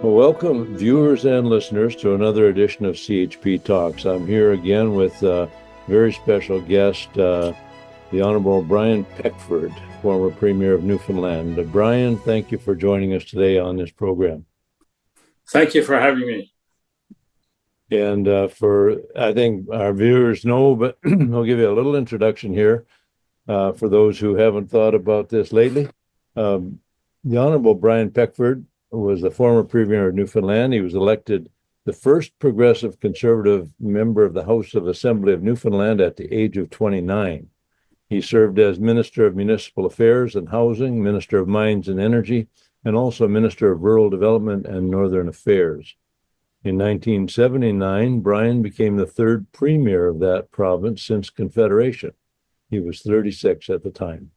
Well, welcome, viewers and listeners, to another edition of CHP Talks. I'm here again with a very special guest, the Honorable Brian Peckford, former Premier of Newfoundland. Brian, thank you for joining us today on this program. Thank you for having me. And I think our viewers know, but I'll give you a little introduction here for those who haven't thought about this lately. The Honorable Brian Peckford was the former Premier of Newfoundland. He was elected the first progressive conservative member of the House of Assembly of Newfoundland at the age of 29. He served as Minister of Municipal Affairs and Housing, Minister of Mines and Energy, and also Minister of Rural Development and Northern Affairs. In 1979, Brian became the third Premier of that province since Confederation. He was 36 at the time.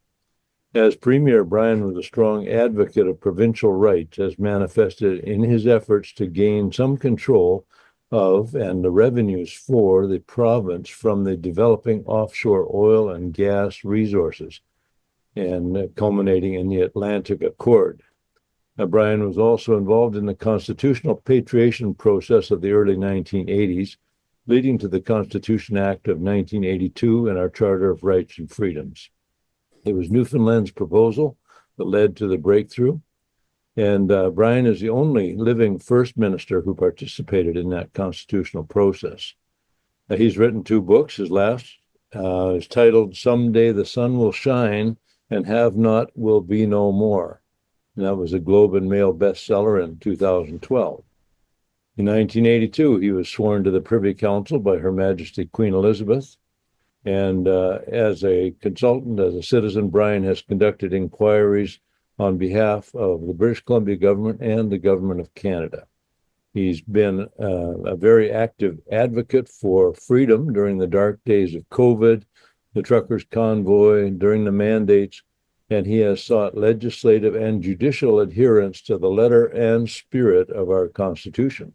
As Premier, Brian was a strong advocate of provincial rights, as manifested in his efforts to gain some control of and the revenues for the province from the developing offshore oil and gas resources, and culminating in the Atlantic Accord. Brian was also involved in the constitutional patriation process of the early 1980s, leading to the Constitution Act of 1982 and our Charter of Rights and Freedoms. It was Newfoundland's proposal that led to the breakthrough, and Brian is the only living First Minister who participated in that constitutional process. He's written two books. His last is titled "Someday the Sun Will Shine and Have Not Will Be No More," and that was a Globe and Mail bestseller in 2012. In 1982, he was sworn to the Privy Council by Her Majesty Queen Elizabeth. And as a consultant, as a citizen, Brian has conducted inquiries on behalf of the British Columbia government and the government of Canada. He's been a very active advocate for freedom during the dark days of COVID, the truckers' convoy, during the mandates, and he has sought legislative and judicial adherence to the letter and spirit of our Constitution.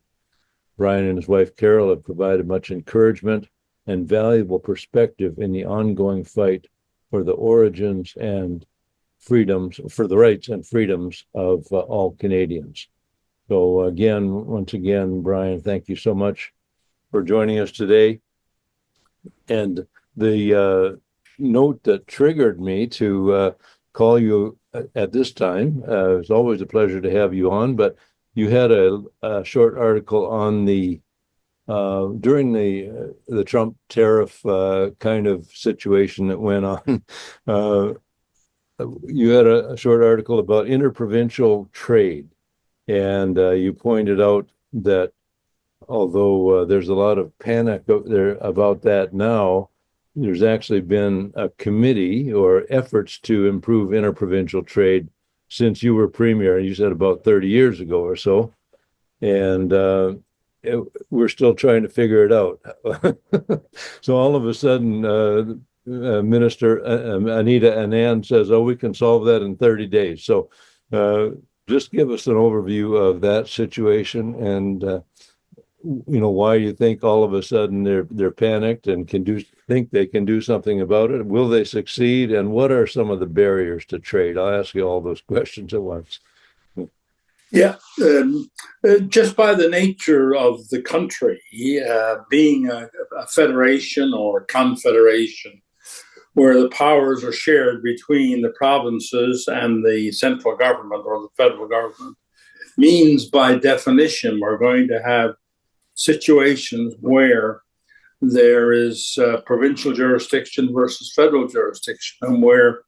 Brian and his wife Carol have provided much encouragement and valuable perspective in the ongoing fight for the origins and freedoms, for the rights and freedoms of all Canadians. So once again, Brian, thank you so much for joining us today. And the note that triggered me to call you at this time, it's always a pleasure to have you on, but you had a short article on the during the Trump tariff kind of situation that went on. You had a short article about interprovincial trade, and you pointed out that although there's a lot of panic there about that now, there's actually been a committee or efforts to improve interprovincial trade since you were Premier. You said about 30 years ago or so, and we're still trying to figure it out. So all of a sudden, Minister Anita Anand says, "Oh, we can solve that in 30 days." So just give us an overview of that situation, and why you think all of a sudden they're panicked and think they can do something about it. Will they succeed? And what are some of the barriers to trade? I'll ask you all those questions at once. Yeah, just by the nature of the country being a federation or confederation, where the powers are shared between the provinces and the central government or the federal government, means by definition we're going to have situations where there is provincial jurisdiction versus federal jurisdiction, and where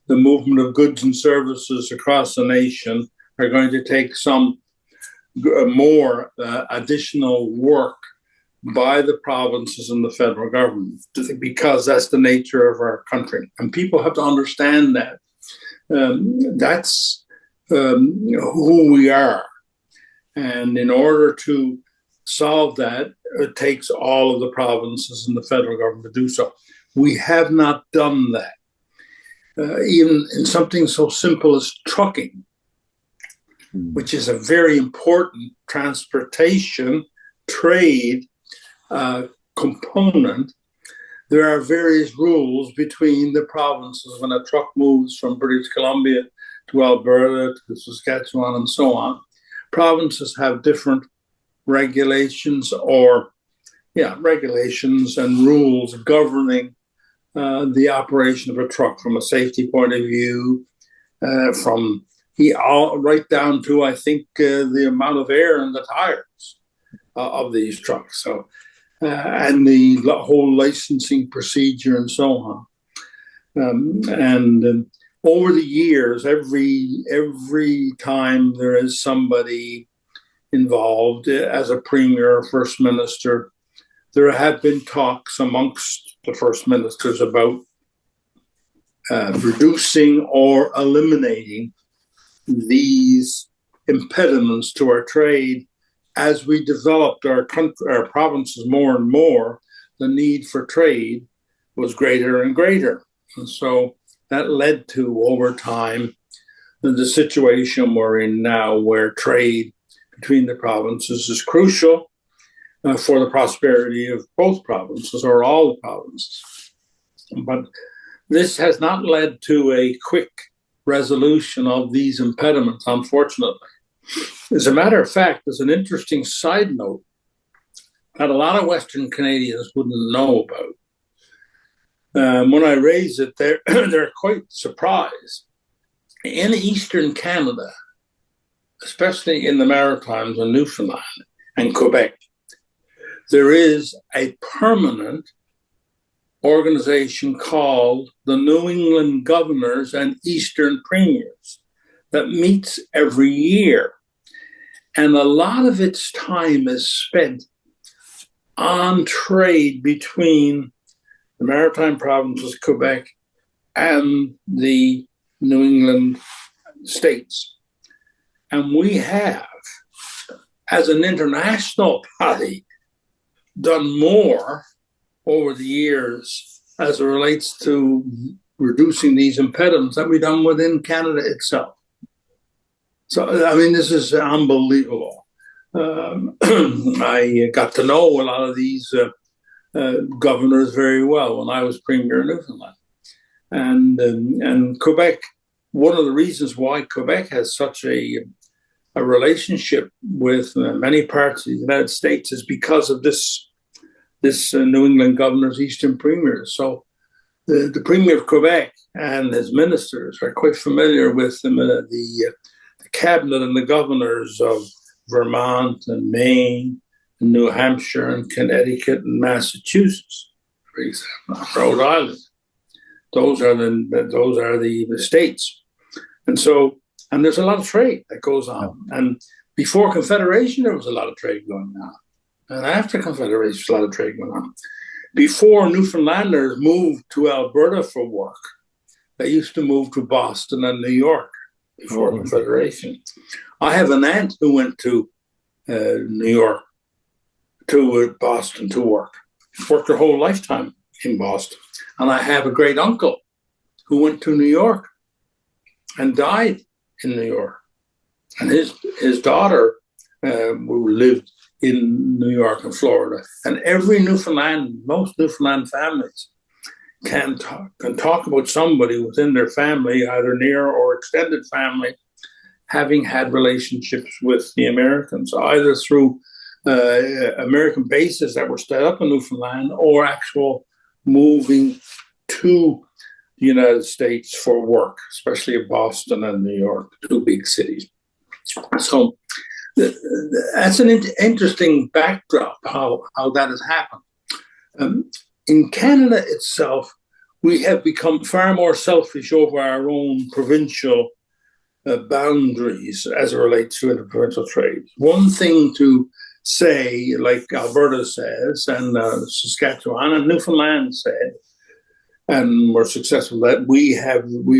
the movement of goods and services across the nation are going to take some more additional work by the provinces and the federal government, because that's the nature of our country. And people have to understand that. That's who we are. And in order to solve that, it takes all of the provinces and the federal government to do so. We have not done that. Even in something so simple as trucking, which is a very important transportation trade component, there are various rules between the provinces when a truck moves from British Columbia to Alberta to Saskatchewan and so on. provinces have different regulations regulations and rules governing the operation of a truck from a safety point of view, right down to, I think, the amount of air in the tires of these trucks. So, and the whole licensing procedure and so on. Over the years, every time there is somebody involved as a premier or first minister, there have been talks amongst the first ministers about reducing or eliminating these impediments to our trade. As we developed our provinces more and more, the need for trade was greater and greater. And so that led to, over time, the situation we're in now, where trade between the provinces is crucial for the prosperity of both provinces, or all the provinces. But this has not led to a quick resolution of these impediments, unfortunately. As a matter of fact, there's an interesting side note that a lot of Western Canadians wouldn't know about. When I raise it, they're quite surprised. In Eastern Canada, especially in the Maritimes and Newfoundland and Quebec, there is a permanent organization called the New England Governors and Eastern Premiers that meets every year. And a lot of its time is spent on trade between the Maritime provinces, Quebec, and the New England states. And we have, as an international body, done more over the years as it relates to reducing these impediments than we've done within Canada itself. So, I mean, this is unbelievable. I got to know a lot of these governors very well when I was Premier of Newfoundland. And Quebec, one of the reasons why Quebec has such a relationship with many parts of the United States is because of this New England Governors, Eastern Premiers. So the Premier of Quebec and his ministers are quite familiar with the cabinet and the governors of Vermont and Maine and New Hampshire and Connecticut and Massachusetts, for example, Rhode Island. Those are the states. And so, and there's a lot of trade that goes on. And before Confederation, there was a lot of trade going on. And after Confederation, there's a lot of trade going on. Before Newfoundlanders moved to Alberta for work, they used to move to Boston and New York before Confederation. I have an aunt who went to New York, to Boston to work. Worked her whole lifetime in Boston. And I have a great uncle who went to New York and died in New York. And his daughter lived in New York and Florida. And most Newfoundland families can talk about somebody within their family, either near or extended family, having had relationships with the Americans, either through American bases that were set up in Newfoundland or actual moving to the United States for work, especially in Boston and New York, two big cities. So that's an interesting backdrop, how that has happened. In Canada itself, we have become far more selfish over our own provincial boundaries as it relates to interprovincial trade. One thing to say, like Alberta says, and Saskatchewan and Newfoundland said, and we're successful, that we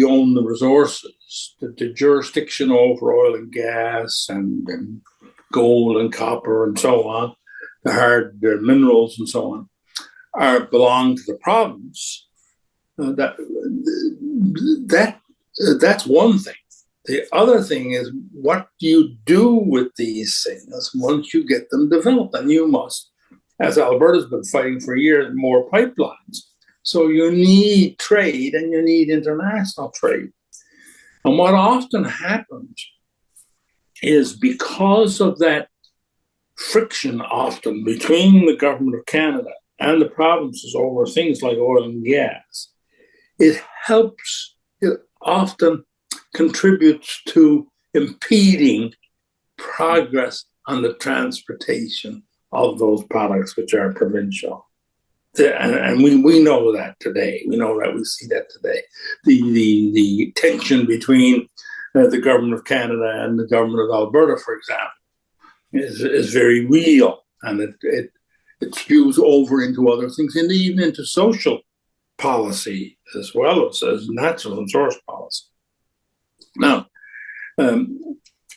own the resources, the jurisdiction over oil and gas and gold and copper and so on, the hard minerals and so on, belong to the province. That's one thing. The other thing is, what do you do with these things once you get them developed? And you must, as Alberta's been fighting for years, more pipelines. So you need trade and you need international trade. And what often happens is because of that friction often between the government of Canada and the provinces over things like oil and gas. It often contributes to impeding progress on the transportation of those products which are provincial. And we know that today. We know that, we see that today. The tension between the government of Canada and the government of Alberta, for example, is very real, and it spews over into other things, and even into social policy as well as natural resource policy. Now,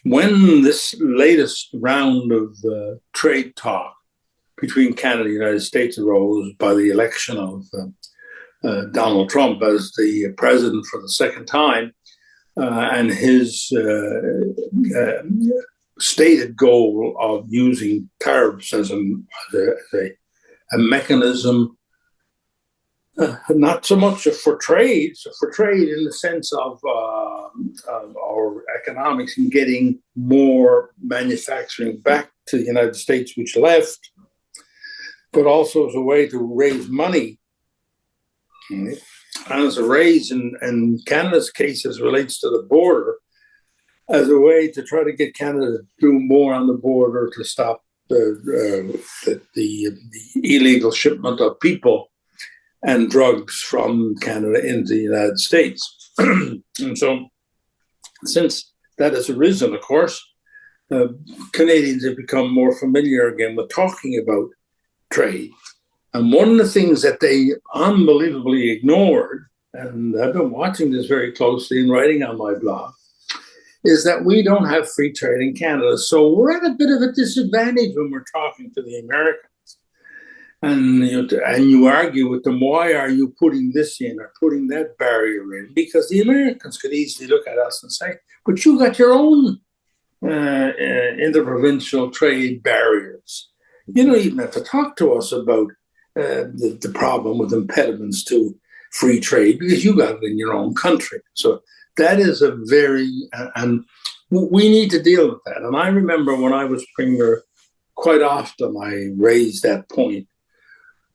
when this latest round of trade talk between Canada and the United States arose by the election of Donald Trump as the president for the second time, and his stated goal of using tariffs as a mechanism, not so much for trade in the sense of our economics and getting more manufacturing back to the United States, which left, but also as a way to raise money. And as a raise in Canada's case as relates to the border, as a way to try to get Canada to do more on the border to stop the illegal shipment of people and drugs from Canada into the United States. And so, since that has arisen, of course, Canadians have become more familiar again with talking about trade. And one of the things that they unbelievably ignored, and I've been watching this very closely and writing on my blog, is that we don't have free trade in Canada. So we're at a bit of a disadvantage when we're talking to the Americans. And you argue with them, why are you putting this in or putting that barrier in? Because the Americans could easily look at us and say, but you got your own interprovincial trade barriers. You don't even have to talk to us about the problem with impediments to free trade because you got it in your own country. So that is a very, and we need to deal with that. And I remember when I was Premier, quite often I raised that point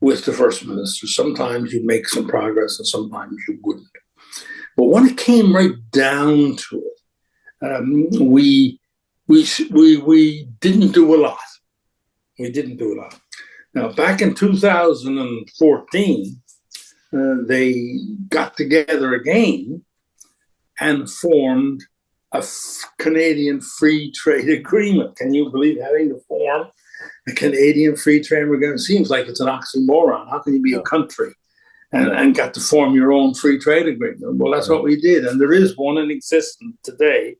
with the First Minister. Sometimes you'd make some progress and sometimes you wouldn't. But when it came right down to it, we didn't do a lot. We didn't do a lot. Now, back in 2014, they got together again and formed a Canadian Free Trade Agreement. Can you believe having to form a Canadian Free Trade Agreement? It seems like it's an oxymoron. How can you be a country and got to form your own free trade agreement? Well, that's what we did. And there is one in existence today,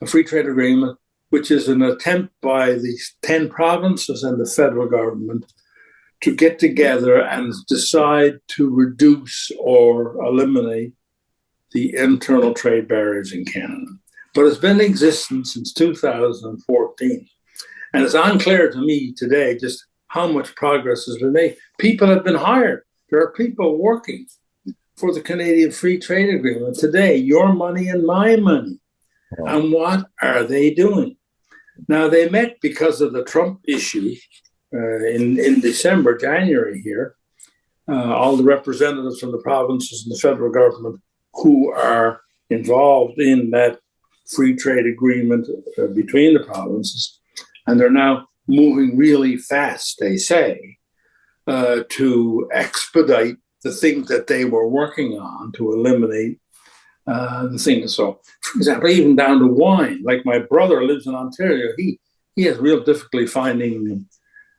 a free trade agreement, which is an attempt by the 10 provinces and the federal government to get together and decide to reduce or eliminate the internal trade barriers in Canada. But it's been in existence since 2014. And it's unclear to me today just how much progress has been made. People have been hired. There are people working for the Canadian Free Trade Agreement today, your money and my money. And what are they doing? Now, they met because of the Trump issue in December, January here. All the representatives from the provinces and the federal government who are involved in that free trade agreement between the provinces. And they're now moving really fast, they say, to expedite the things that they were working on to eliminate the things. So, for example, even down to wine. Like my brother lives in Ontario. He has real difficulty finding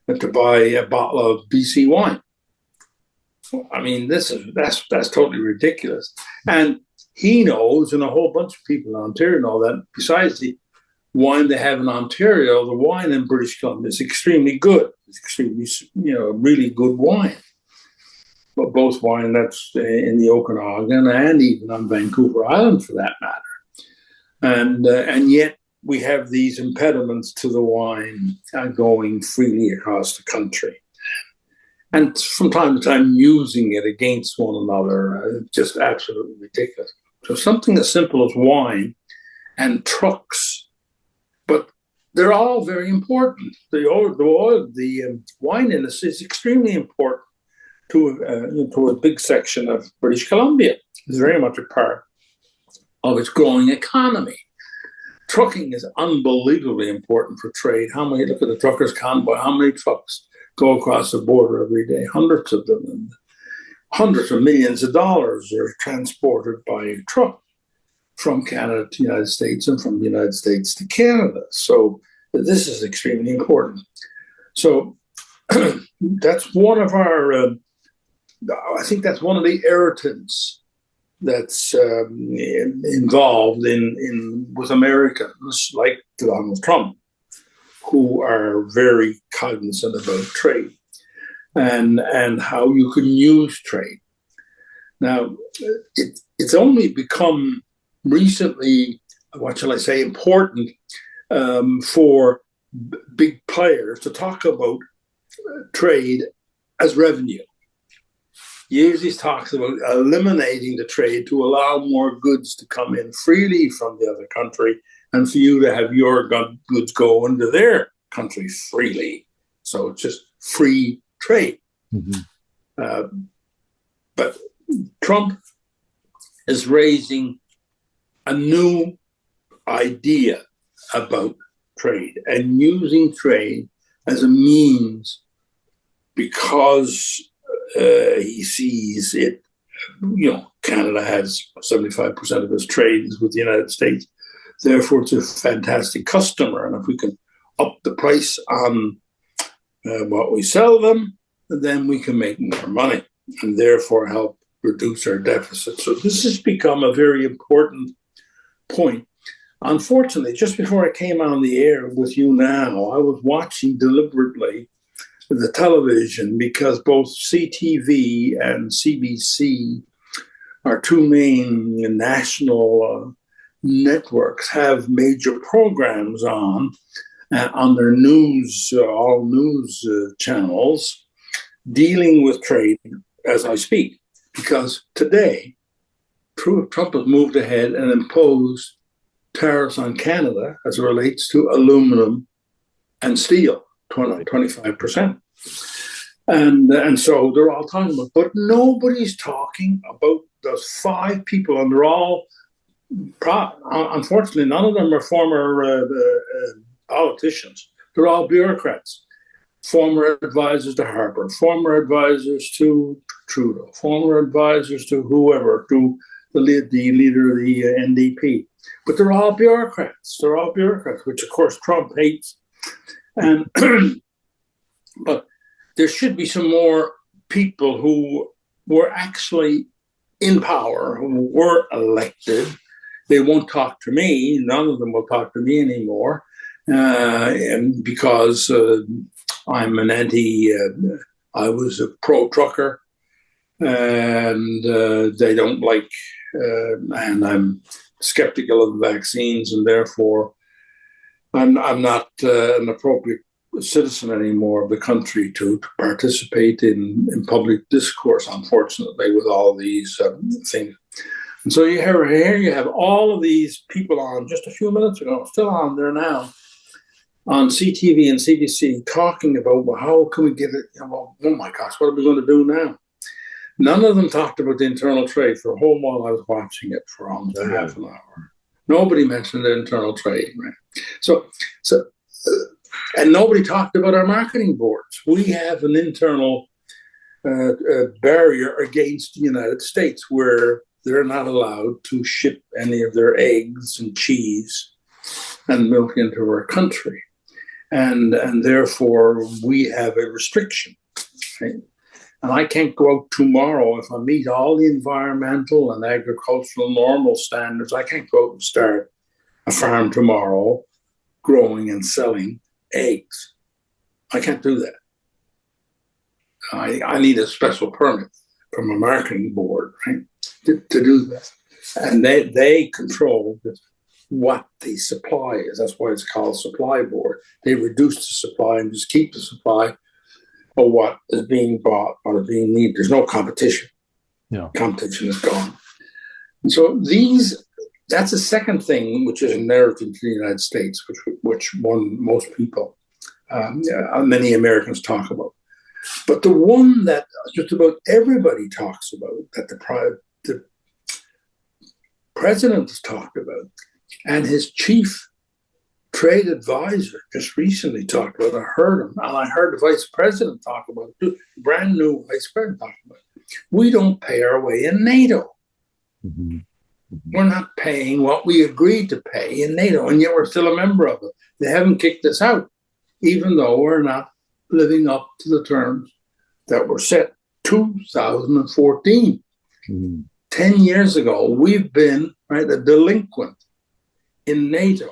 to buy a bottle of BC wine. I mean, that's totally ridiculous. And he knows, and a whole bunch of people in Ontario know that besides the wine they have in Ontario, the wine in British Columbia is extremely good. It's extremely, really good wine. But both wine that's in the Okanagan and even on Vancouver Island, for that matter. And yet we have these impediments to the wine going freely across the country. And from time to time using it against one another, just absolutely ridiculous. So something as simple as wine and trucks, they're all very important. The wine industry is extremely important to a big section of British Columbia. It's very much a part of its growing economy. Trucking is unbelievably important for trade. Look at the truckers' convoy, how many trucks go across the border every day? Hundreds of them. And hundreds of millions of dollars are transported by truck from Canada to the United States and from the United States to Canada. So this is extremely important. So that's one of our, I think that's one of the irritants that's involved with Americans like Donald Trump, who are very cognizant about trade and how you can use trade. Now, it's only become recently, what shall I say, important for big players to talk about trade as revenue. He usually talks about eliminating the trade to allow more goods to come in freely from the other country and for you to have your goods go into their country freely. So it's just free trade. Mm-hmm. But Trump is raising a new idea about trade and using trade as a means because he sees it, Canada has 75% of its trade with the United States. Therefore, it's a fantastic customer. And if we can up the price on what we sell them, then we can make more money and therefore help reduce our deficit. So this has become a very important point. Unfortunately, just before I came on the air with you now, I was watching deliberately the television because both CTV and CBC, our two main national networks, have major programs on their all news channels dealing with trade as I speak. Because today, Trump has moved ahead and imposed tariffs on Canada as it relates to aluminum and steel, 25%. And so they're all talking about, but nobody's talking about those 5 people, and they're all, unfortunately, none of them are former politicians. They're all bureaucrats, former advisors to Harper, former advisors to Trudeau, former advisors to whoever, to the leader of the NDP. But they're all bureaucrats. They're all bureaucrats, which, of course, Trump hates. And but there should be some more people who were actually in power, who were elected. They won't talk to me. None of them will talk to me anymore because I'm an I was a pro-trucker, and they don't like, and I'm skeptical of vaccines, and therefore I'm not an appropriate citizen anymore of the country to participate in public discourse, unfortunately, with all these things. And so here you have all of these people on just a few minutes ago, still on there now, on CTV and CBC, talking about, well, how can we get it? Well, oh my gosh, what are we going to do now? None of them talked about the internal trade for a whole while I was watching it for almost half an hour. Nobody mentioned the internal trade, right? So, and nobody talked about our marketing boards. We have an internal barrier against the United States where they're not allowed to ship any of their eggs and cheese and milk into our country. And therefore, we have a restriction. Right? And I can't go out tomorrow if I meet all the environmental and agricultural normal standards. I can't go out and start a farm tomorrow growing and selling eggs. I can't do that. I need a special permit from a marketing board, right, to do that. And they control what the supply is. That's why it's called supply board. They reduce the supply and just keep the supply of what is being bought, what is being needed. There's no competition. Yeah. Competition is gone. And so these That's the second thing which is inherited to the United States, which most people, many Americans talk about. But the one that just about everybody talks about, that the president has talked about, and his chief trade advisor just recently talked about. I heard him, and I heard the vice president talk about it too. Brand new vice president talking about it. We don't pay our way in NATO. Mm-hmm. We're not paying what we agreed to pay in NATO, and yet we're still a member of it. They haven't kicked us out, even though we're not living up to the terms that were set 2014. Mm-hmm. 10 years ago, we've been a delinquent in NATO,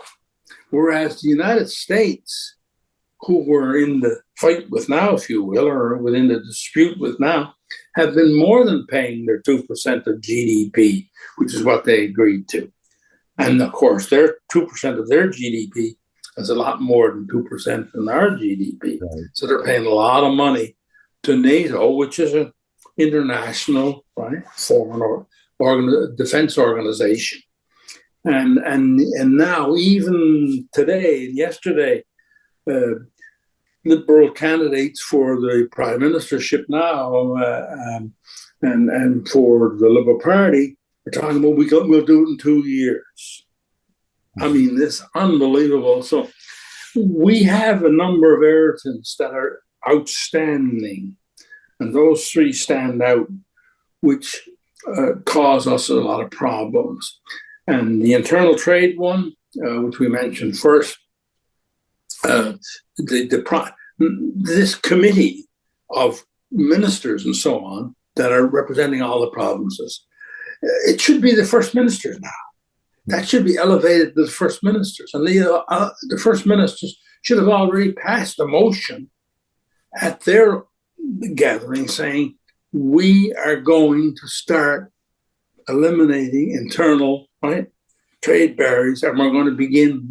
whereas the United States, who we're in the fight with now, if you will, or within the dispute with now, have been more than paying their 2% of GDP, which is what they agreed to. And of course, their 2% of their GDP is a lot more than 2% in our GDP. Right. So they're paying a lot of money to NATO, which is an international foreign defense organization. And now, even today, yesterday, Liberal candidates for the prime ministership now and for the Liberal Party are talking about we'll do it in 2 years. I mean, this is unbelievable. So we have a number of irritants that are outstanding, and those three stand out, which cause us a lot of problems. And the internal trade one, which we mentioned first, this committee of ministers and so on that are representing all the provinces, it should be the first ministers now. That should be elevated to the first ministers. And the first ministers should have already passed a motion at their gathering saying, we are going to start eliminating internal trade barriers, and we're going to begin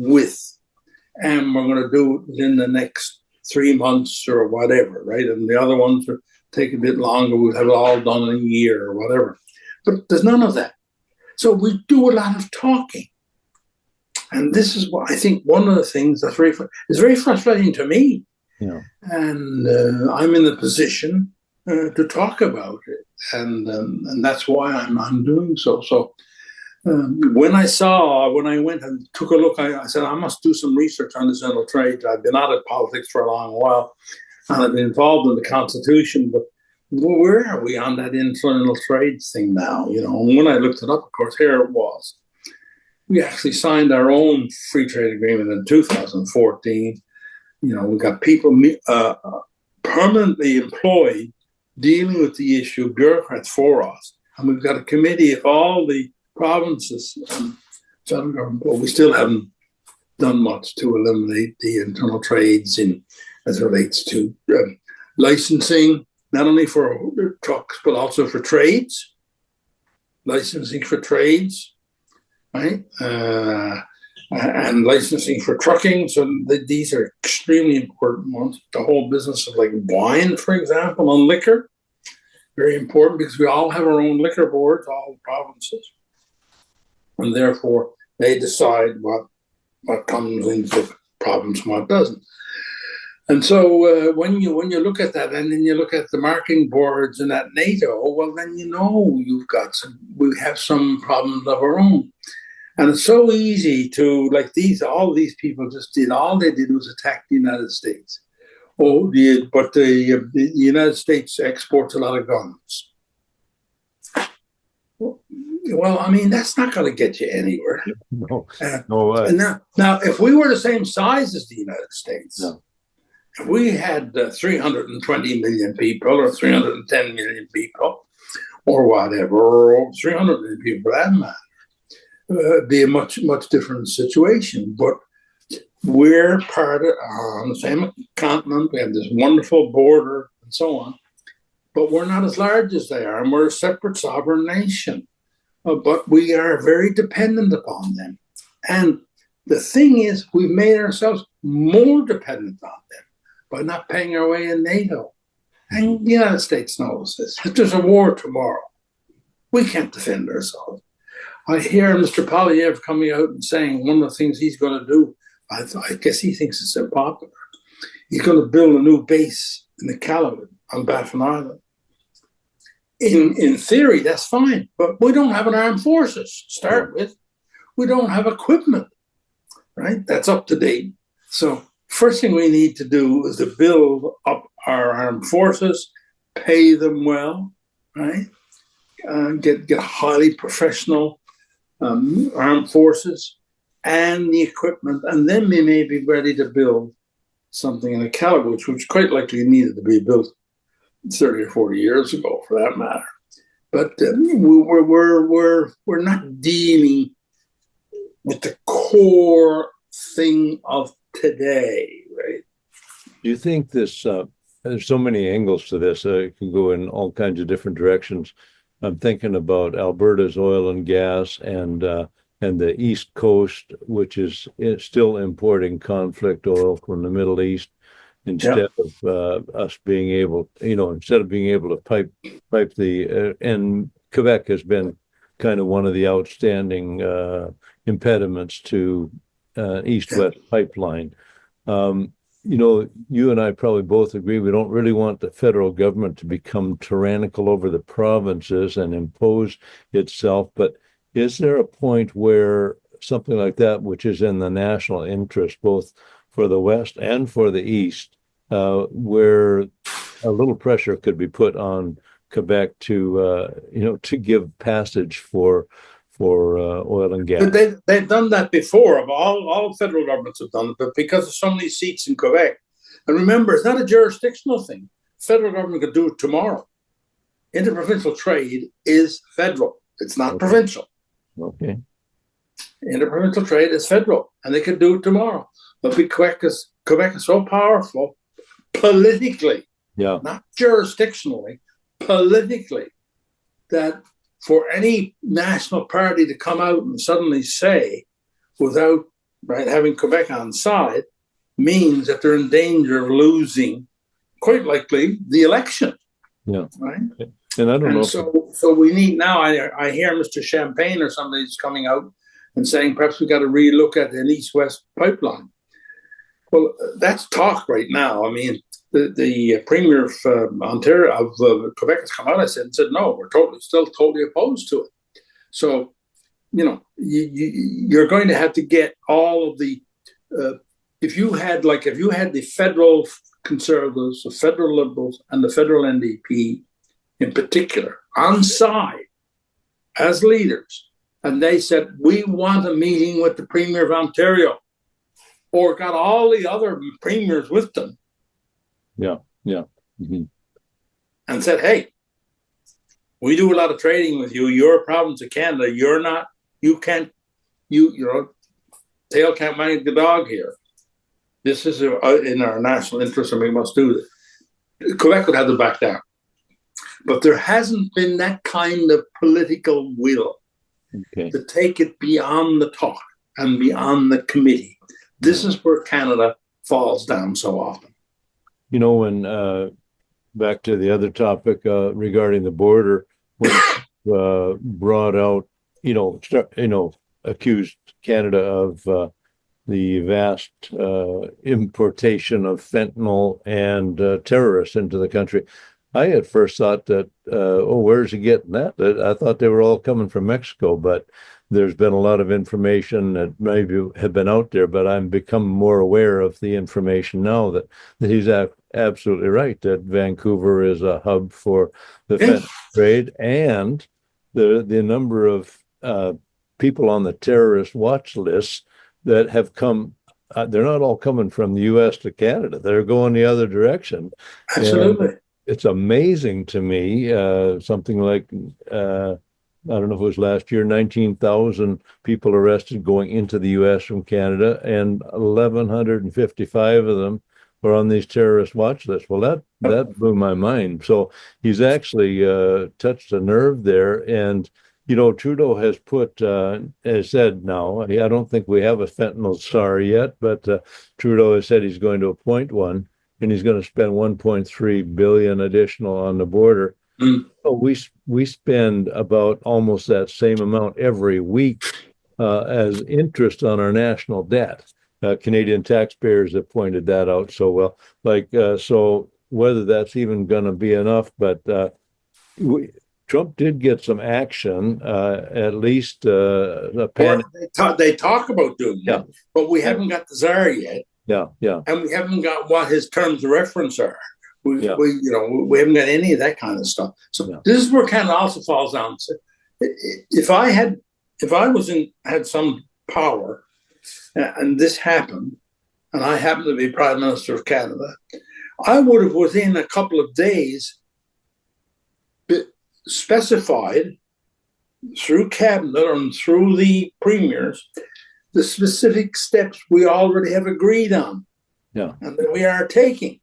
and we're going to do it within the next 3 months or whatever, right? And the other ones will take a bit longer. We'll have it all done in a year or whatever. But there's none of that. So we do a lot of talking. And this is what I think one of the things that's very frustrating to me. Yeah. And I'm in the position to talk about it. And that's why I'm doing so. So when I went and took a look, I said, I must do some research on this internal trade. I've been out of politics for a long while, and I've been involved in the Constitution, but where are we on that internal trade thing now? And when I looked it up, of course, here it was. We actually signed our own free trade agreement in 2014. We got people permanently employed dealing with the issue, bureaucrats for us. And we've got a committee of all the provinces and federal government, but we still haven't done much to eliminate the internal trades as it relates to licensing, not only for trucks, but also for trades, licensing for trades, right? And licensing for trucking. So these are extremely important ones. The whole business of wine, for example, and liquor, very important because we all have our own liquor boards, all the provinces. And therefore, they decide what comes into the province and what doesn't. And so when you look at that, and then you look at the marking boards and at NATO, well, then we have some problems of our own. And it's so easy to, all these people all they did was attack the United States. But the United States exports a lot of guns. Well, I mean, that's not going to get you anywhere. No. Now, if we were the same size as the United States, if we had 320 million people or 310 million people or whatever, or 300 million people for that matter, it'd be a much, much different situation. But we're on the same continent. We have this wonderful border and so on. But we're not as large as they are, and we're a separate sovereign nation. But we are very dependent upon them. And the thing is, we've made ourselves more dependent on them by not paying our way in NATO. And the United States knows this. If there's a war tomorrow, we can't defend ourselves. I hear Mr. Polyev coming out and saying one of the things he's going to do, I guess he thinks it's unpopular. He's going to build a new base in the Caladan on Baffin Island. In theory, that's fine, but we don't have an armed forces to start with. We don't have equipment, right? That's up to date. So first thing we need to do is to build up our armed forces, pay them well, right? Get highly professional armed forces and the equipment, and then we may be ready to build something in a caliber, which quite likely needed to be built 30 or 40 years ago, for that matter. But we're not dealing with the core thing of today, right? Do you think this? There's so many angles to this. It can go in all kinds of different directions. I'm thinking about Alberta's oil and gas and the East Coast, which is still importing conflict oil from the Middle East, instead of us being able, instead of being able to pipe the and Quebec has been kind of one of the outstanding impediments to East-West pipeline. You and I probably both agree we don't really want the federal government to become tyrannical over the provinces and impose itself. But is there a point where something like that, which is in the national interest, both for the West and for the East, where a little pressure could be put on Quebec to give passage for oil and gas? But they've done that before. All federal governments have done it, but because of so many seats in Quebec. And remember, it's not a jurisdictional thing. Federal government could do it tomorrow. Interprovincial trade is federal. It's not provincial. Okay. Interprovincial trade is federal, and they could do it tomorrow. But Quebec is so powerful politically, not jurisdictionally, politically, that for any national party to come out and suddenly say, without having Quebec on side, means that they're in danger of losing, quite likely, the election. Yeah. Right. And I don't know. So we need now. I hear Mr. Champagne or somebody's coming out and saying perhaps we got to relook at an east-west pipeline. Well, that's talk right now. I mean, the Premier of Ontario of Quebec has come out and said no, we're still totally opposed to it. So, you're going to have to get all of the if you had the federal Conservatives, the federal Liberals, and the federal NDP in particular on side as leaders, and they said we want a meeting with the Premier of Ontario, or got all the other premiers with them. Mm-hmm. And said, hey, we do a lot of trading with you. You're a province of Canada. You're not, tail can't wag the dog here. This is in our national interest and we must do this. Quebec would have to back down. But there hasn't been that kind of political will to take it beyond the talk and beyond the committee. This is where Canada falls down so often. When back to the other topic regarding the border, when brought out, accused Canada of the vast importation of fentanyl and terrorists into the country. I at first thought that, where's he getting that? I thought they were all coming from Mexico, but there's been a lot of information that maybe have been out there, but I'm become more aware of the information now that he's absolutely right, that Vancouver is a hub for the fentanyl trade, and the number of people on the terrorist watch list that have come. They're not all coming from the U.S. to Canada. They're going the other direction. Absolutely. And it's amazing to me, something like, I don't know if it was last year, 19,000 people arrested going into the U.S. from Canada, and 1,155 of them were on these terrorist watch lists. Well, that blew my mind. So he's actually touched a nerve there. And, Trudeau has said now, I don't think we have a fentanyl czar yet, but Trudeau has said he's going to appoint one, and he's going to spend $1.3 billion additional on the border. Mm. Oh, we spend about almost that same amount every week as interest on our national debt. Canadian taxpayers have pointed that out so well. So whether that's even going to be enough, but we, Trump did get some action, at least a Well, panic. they talk about doing Yeah, it, but we yeah, haven't got the czar yet, yeah, yeah, and we haven't got what his terms of reference are. yeah, We haven't got any of that kind of stuff. So yeah, this is where Canada also falls down. So if I had some power, and this happened, and I happened to be Prime Minister of Canada, I would have within a couple of days specified through cabinet and through the premiers the specific steps we already have agreed on, yeah. and that we are taking.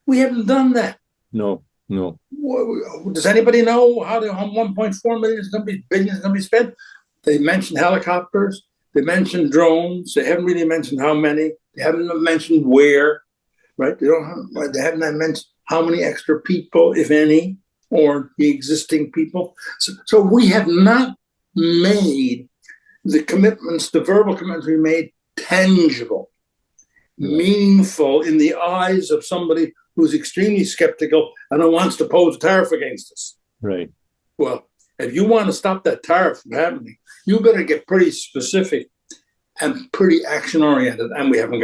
We haven't done that. No, no. Does anybody know how the 1.4 billion is going to be spent? They mentioned helicopters. They mentioned drones. They haven't really mentioned how many. They haven't mentioned where. Right? They haven't mentioned how many extra people, if any, or the existing people. So we have not made the commitments, the verbal commitments we made, tangible, Right. meaningful in the eyes of somebody who's extremely skeptical and who wants to pose a tariff against us. Right. Well, if you want to stop that tariff from happening, you better get pretty specific and pretty action oriented, and we haven't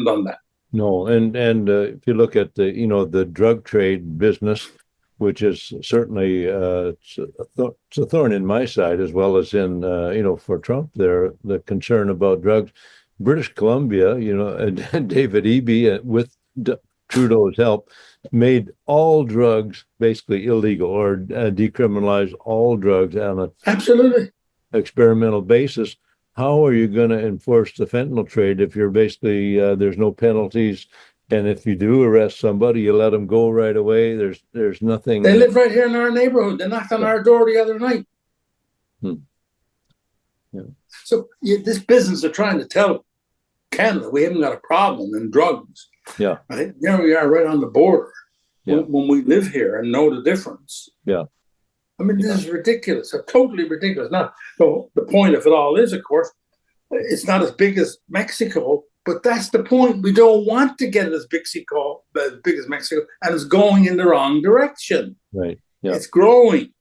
done that. No, and if you look at the drug trade business, which is certainly it's a thorn in my side as well as in for Trump there, the concern about drugs. British Columbia, and David Eby with Trudeau's help made all drugs basically illegal or decriminalized all drugs on an Absolutely experimental basis. How are you going to enforce the fentanyl trade if you're basically there's no penalties, and if you do arrest somebody, you let them go right away? There's nothing. They live right here in our neighborhood. They knocked on our door the other night. Yeah. So this business of trying to tell Canada we haven't got a problem in drugs. Yeah. Right? There we are, right on the border. Yeah. When we live here and know the difference. Yeah. I mean, this is ridiculous. Totally ridiculous. Now, so the point of it all is, of course, it's not as big as Mexico, but that's the point. We don't want to get it as big as Mexico, and it's going in the wrong direction. Right. Yeah. It's growing.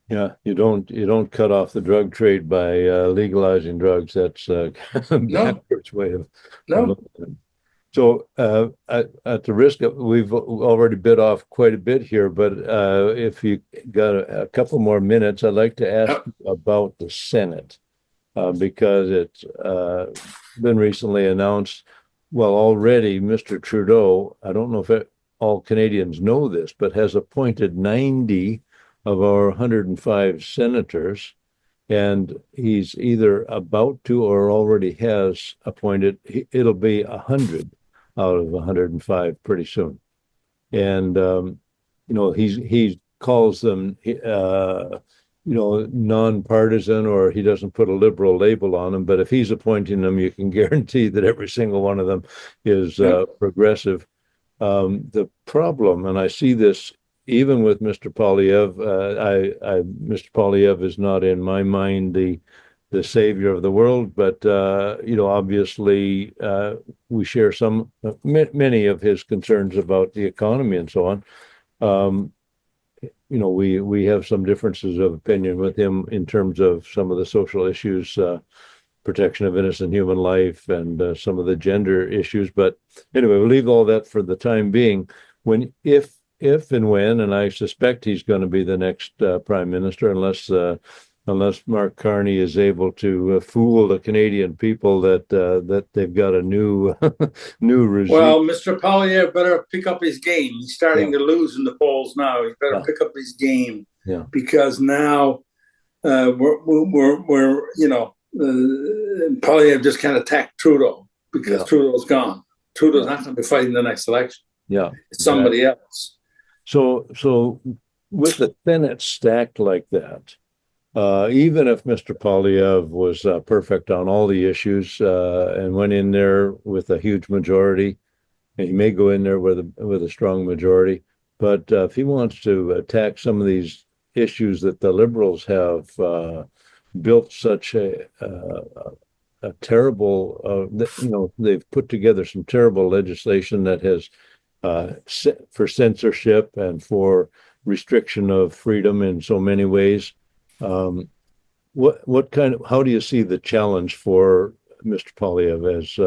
Yeah. You don't cut off the drug trade by legalizing drugs. That's a backwards way of looking at it. So at the risk of, we've already bit off quite a bit here, but if you got a couple more minutes, I'd like to ask about the Senate, because it's been recently announced, well, already Mr. Trudeau, I don't know if all Canadians know this, but has appointed 90 of our 105 senators. And he's either about to or already has appointed, it'll be 100 out of 105 pretty soon. And, he calls them, nonpartisan, or he doesn't put a liberal label on them. But if he's appointing them, you can guarantee that every single one of them is progressive. The problem, and I see this even with Mr. Poilievre, Mr. Poilievre is not in my mind the savior of the world, but obviously we share many of his concerns about the economy and so on. We have some differences of opinion with him in terms of some of the social issues, protection of innocent human life, and some of the gender issues. But anyway, we'll leave all that for the time being. If and when, and I suspect he's going to be the next prime minister, unless Mark Carney is able to fool the Canadian people that they've got a new new regime. Well, Mr. Poilievre better pick up his game. He's starting to lose in the polls now. He better pick up his game, because now we're Poilievre just kind of attacked Trudeau because Trudeau's gone. Trudeau's not going to be fighting the next election. Yeah, it's somebody else. So with the Senate stacked like that, even if Mr. Poilievre was perfect on all the issues and went in there with a huge majority, and he may go in there with a strong majority, But if he wants to attack some of these issues that the Liberals have built such a terrible, they've put together some terrible legislation that has for censorship and for restriction of freedom in so many ways. How do you see the challenge for Mr. Polyev as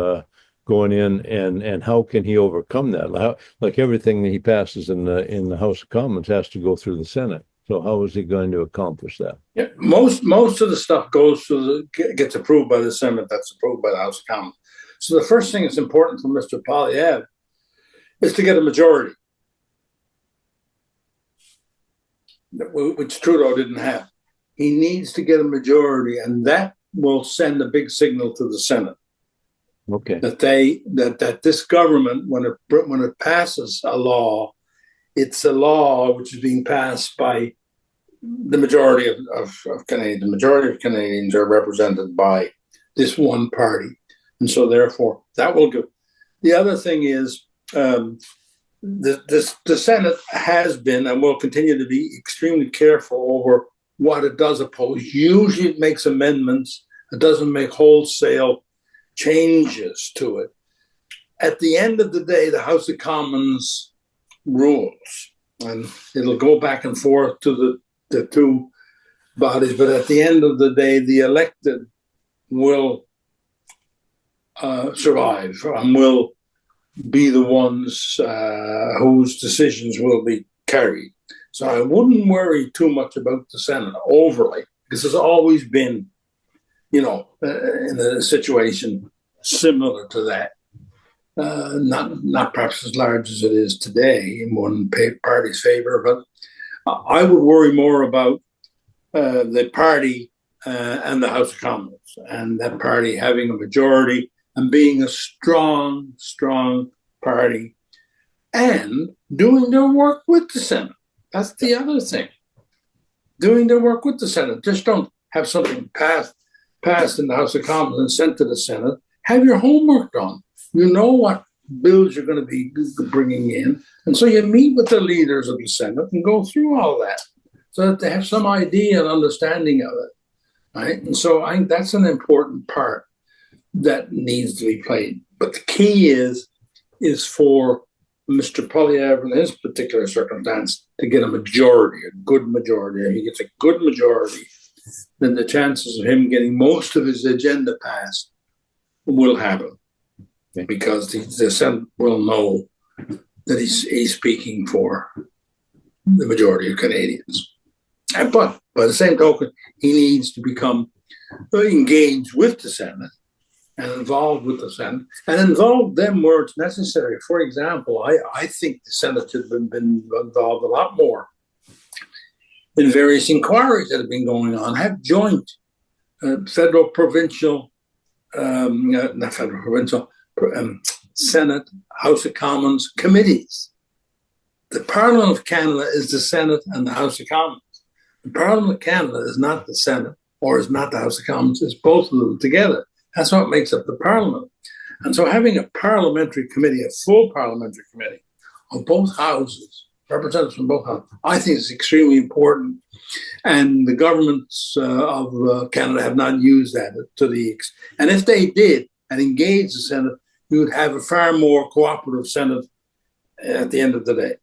going in, and how can he overcome that? Like everything that he passes in the House of Commons has to go through the Senate. So how is he going to accomplish that? Yeah, most of the stuff gets approved by the Senate. That's approved by the House of Commons. So the first thing that's important for Mr. Polyev is to get a majority, which Trudeau didn't have. He needs to get a majority, and that will send a big signal to the Senate. Okay. That this government, when it passes a law, it's a law which is being passed by the majority of Canadians. The majority of Canadians are represented by this one party, and so therefore that will go. The other thing is the Senate has been and will continue to be extremely careful over what it does oppose. Usually it makes amendments. It doesn't make wholesale changes to it. At the end of the day, the House of Commons rules, and it'll go back and forth to the two bodies, but at the end of the day, the elected will survive and will be the ones whose decisions will be carried. So I wouldn't worry too much about the Senate overly, because it's always been, in a situation similar to that. Not perhaps as large as it is today in one party's favor, but I would worry more about the party and the House of Commons, and that party having a majority and being a strong party and doing their work with the Senate. That's the other thing. Doing their work with the Senate. Just don't have something passed in the House of Commons and sent to the Senate. Have your homework done. You know what bills you're going to be bringing in. And so you meet with the leaders of the Senate and go through all that so that they have some idea and understanding of it. Right? And so I think that's an important part that needs to be played. But the key is for Mr. Polyev in this particular circumstance to get a majority, a good majority. If he gets a good majority, then the chances of him getting most of his agenda passed will happen. Okay. Because the Senate will know that he's speaking for the majority of Canadians. But by the same token, he needs to become engaged with the Senate and involved with the Senate and involve them where it's necessary. For example, I think the Senate should have been involved a lot more in various inquiries that have been going on. Have joint federal, provincial, not federal, provincial, Senate, House of Commons committees. The Parliament of Canada is the Senate and the House of Commons. The Parliament of Canada is not the Senate or is not the House of Commons. It's both of them together. That's what makes up the Parliament. And so having a parliamentary committee, a full parliamentary committee of both houses, representatives from both houses, I think is extremely important. And the governments of Canada have not used that to the and if they did and engaged the Senate, you would have a far more cooperative Senate at the end of the day.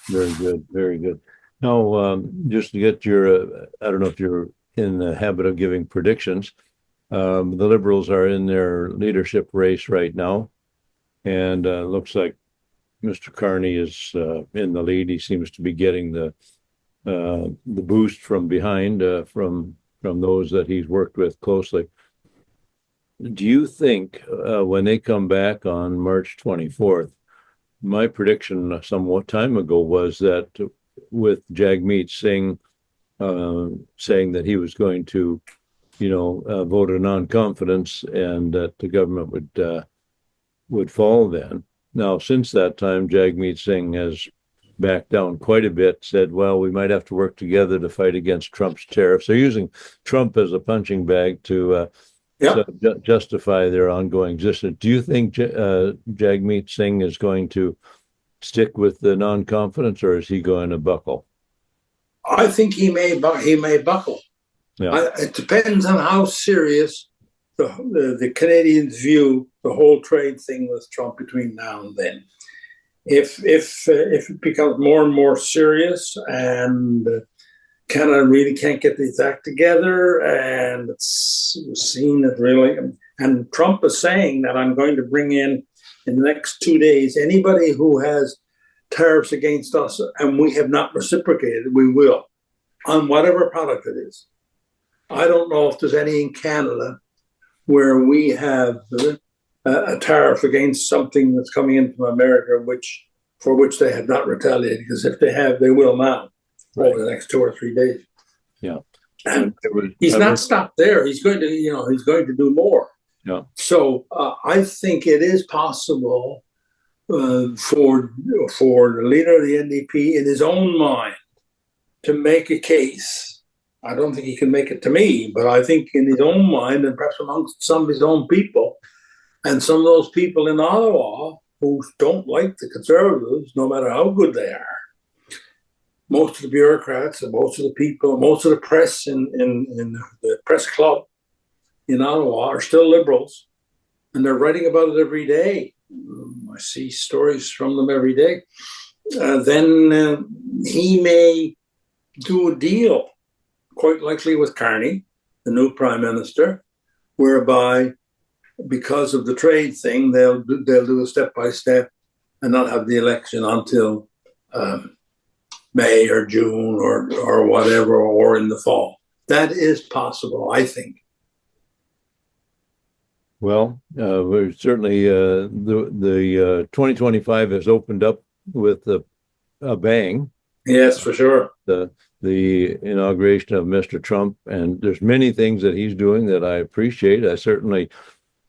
Very good, very good. Now, just to get your, I don't know if you're in the habit of giving predictions. The Liberals are in their leadership race right now, and looks like Mr. Carney is in the lead. He seems to be getting the boost from behind from those that he's worked with closely. Do you think when they come back on March 24th, my prediction somewhat time ago was that with Jagmeet Singh saying that he was going to vote a non-confidence and that the government would fall then. Now, since that time, Jagmeet Singh has backed down quite a bit, said, well, we might have to work together to fight against Trump's tariffs. They're using Trump as a punching bag to justify their ongoing existence. Do you think Jagmeet Singh is going to stick with the non-confidence, or is he going to buckle? I think he may buckle. Yeah. It depends on how serious the Canadians view the whole trade thing with Trump between now and then. If it becomes more and more serious, and Canada really can't get its act together, and it's seen that really, and Trump is saying that I'm going to bring in the next 2 days anybody who has tariffs against us, and we have not reciprocated, we will, on whatever product it is. I don't know if there's any in Canada where we have a tariff against something that's coming in from America, for which they have not retaliated. Because if they have, they will now over the next 2 or 3 days. Yeah, and he's not stopped there. He's going to, he's going to do more. Yeah. So I think it is possible for the leader of the NDP, in his own mind, to make a case. I don't think he can make it to me, but I think in his own mind, and perhaps amongst some of his own people, and some of those people in Ottawa who don't like the Conservatives, no matter how good they are, most of the bureaucrats and most of the people, most of the press in the press club in Ottawa are still Liberals, and they're writing about it every day. I see stories from them every day. Then he may do a deal, quite likely with Carney, the new Prime Minister, whereby, because of the trade thing, they'll do a step by step and not have the election until May or June or whatever, or in the fall. That is possible, I think. Well, we're certainly the 2025 has opened up with a bang. Yes, for sure. The inauguration of Mr. Trump, and there's many things that he's doing that I appreciate.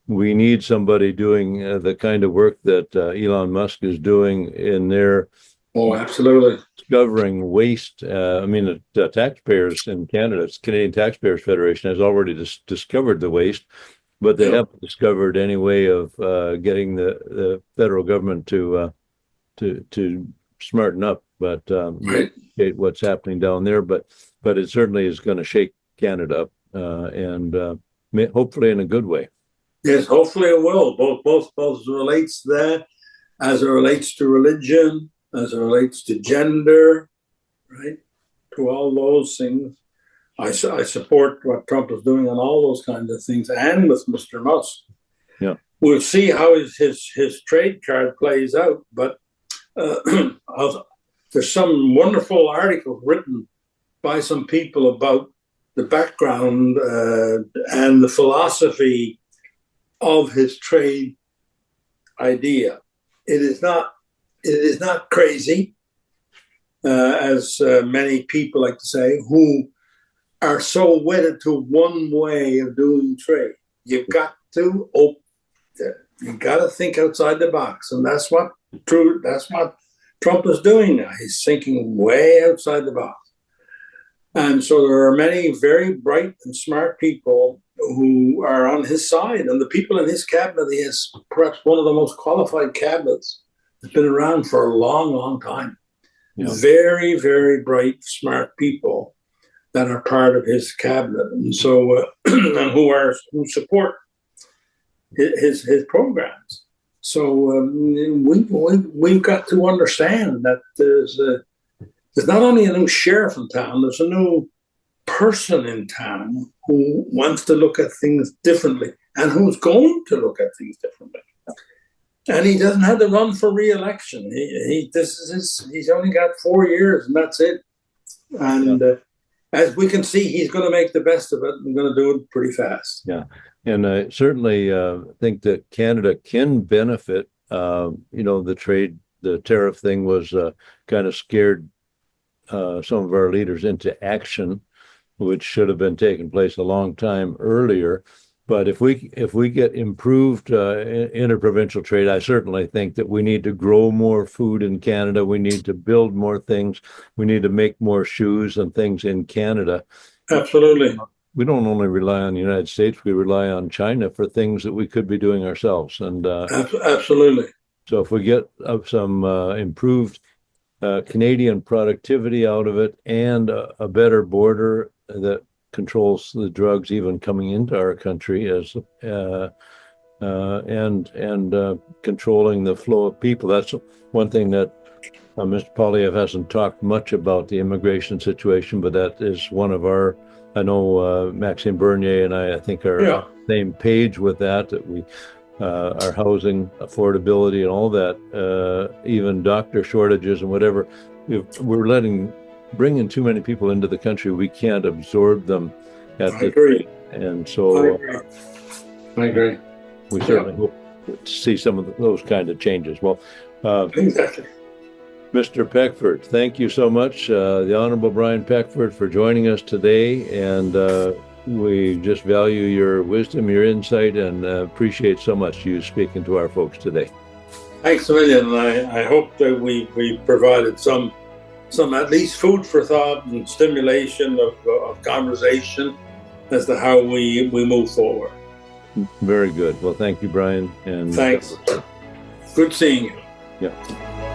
We need somebody doing the kind of work that Elon Musk is doing in their absolutely discovering waste. The taxpayers in Canada, it's Canadian Taxpayers Federation, has already discovered the waste, but they haven't discovered any way of getting the federal government to smarten up. But what's happening down there, but it certainly is going to shake Canada up, and hopefully in a good way. Yes, hopefully it will. Both as it relates to that, as it relates to religion, as it relates to gender, right? To all those things. I support what Trump is doing on all those kinds of things, and with Mr. Musk. Yeah, we'll see how his trade card plays out. But there's some wonderful articles written by some people about the background and the philosophy of his trade idea. It is not crazy, as many people like to say, who are so wedded to one way of doing trade. You've got to think outside the box, and that's what Trump is doing now. He's thinking way outside the box. And so there are many very bright and smart people who are on his side, and the people in his cabinet, he has perhaps one of the most qualified cabinets that's been around for a long, long time. Yeah. Very, very bright, smart people that are part of his cabinet, and so and who support his programs. So we've got to understand that there's not only a new sheriff in town, there's a new person in town who wants to look at things differently, and who's going to look at things differently. And he doesn't have to run for re-election. He's only got 4 years, and that's it. And as we can see, he's going to make the best of it and going to do it pretty fast. Yeah, and I certainly think that Canada can benefit. The tariff thing was kind of scared some of our leaders into action, which should have been taking place a long time earlier. But if we get improved interprovincial trade, I certainly think that we need to grow more food in Canada. We need to build more things. We need to make more shoes and things in Canada. Absolutely. We don't only rely on the United States. We rely on China for things that we could be doing ourselves. And absolutely. So if we get some improved Canadian productivity out of it and a better border that controls the drugs even coming into our country as and controlling the flow of people. That's one thing that Mr. Polyev hasn't talked much about the immigration situation, but that is one of our. I know Maxime Bernier and I think, are Yeah, on the same page with that. That we our housing affordability and all that, even doctor shortages and whatever. If we're bringing too many people into the country, we can't absorb them at I this agree. rate. And I so agree. I agree. we Yeah, certainly hope to see some of those kind of changes. Well, exactly. Mr. Peckford, thank you so much, the Honorable Brian Peckford, for joining us today. And we just value your wisdom, your insight, and appreciate so much you speaking to our folks today. Thanks a million. And I hope that we provided some at least food for thought and stimulation of conversation as to how we move forward. Very good. Well, thank you, Brian. And Thanks. Good seeing you. yeah.